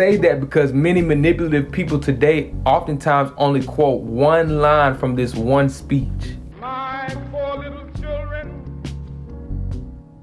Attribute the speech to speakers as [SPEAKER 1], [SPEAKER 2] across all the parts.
[SPEAKER 1] say that because many manipulative people today oftentimes only quote one line from this one speech.
[SPEAKER 2] My 4 little children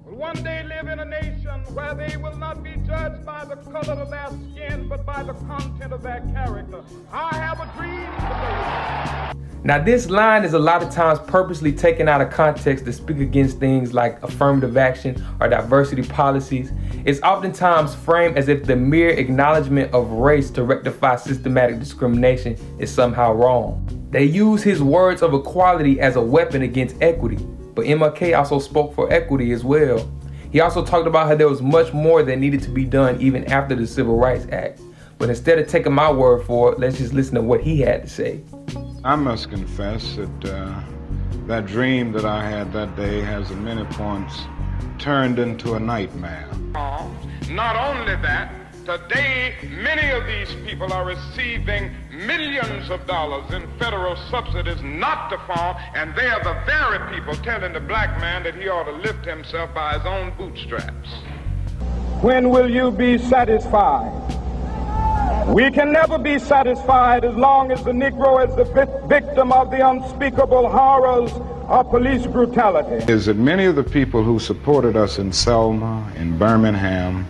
[SPEAKER 2] will one day live in a nation where they will not be judged by the color of their skin, but by the content of their character. I have a dream today.
[SPEAKER 1] Now, this line is a lot of times purposely taken out of context to speak against things like affirmative action or diversity policies. It's oftentimes framed as if the mere acknowledgement of race to rectify systematic discrimination is somehow wrong. They use his words of equality as a weapon against equity, but MLK also spoke for equity as well. He also talked about how there was much more that needed to be done even after the Civil Rights Act. But instead of taking my word for it, let's just listen to what he had to say.
[SPEAKER 3] I must confess that that dream that I had that day has at many points turned into a nightmare.
[SPEAKER 2] Not only that, today many of these people are receiving millions of dollars in federal subsidies not to farm, and they are the very people telling the black man that he ought to lift himself by his own bootstraps.
[SPEAKER 4] When will you be satisfied? We can never be satisfied as long as the Negro is the victim of the unspeakable horrors of police brutality.
[SPEAKER 3] Is that many of the people who supported us in Selma, in Birmingham,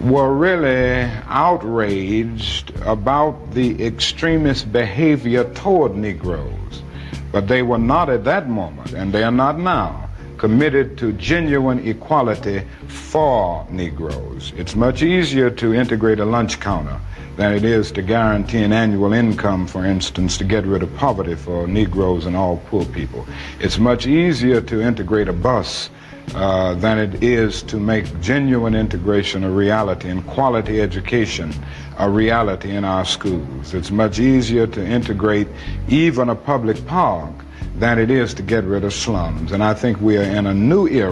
[SPEAKER 3] were really outraged about the extremist behavior toward Negroes. But they were not at that moment, and they are not now, committed to genuine equality for Negroes. It's much easier to integrate a lunch counter than it is to guarantee an annual income, for instance, to get rid of poverty for Negroes and all poor people. It's much easier to integrate a bus than it is to make genuine integration a reality and quality education a reality in our schools. It's much easier to integrate even a public park than it is to get rid of slums. And I think we are in a new era.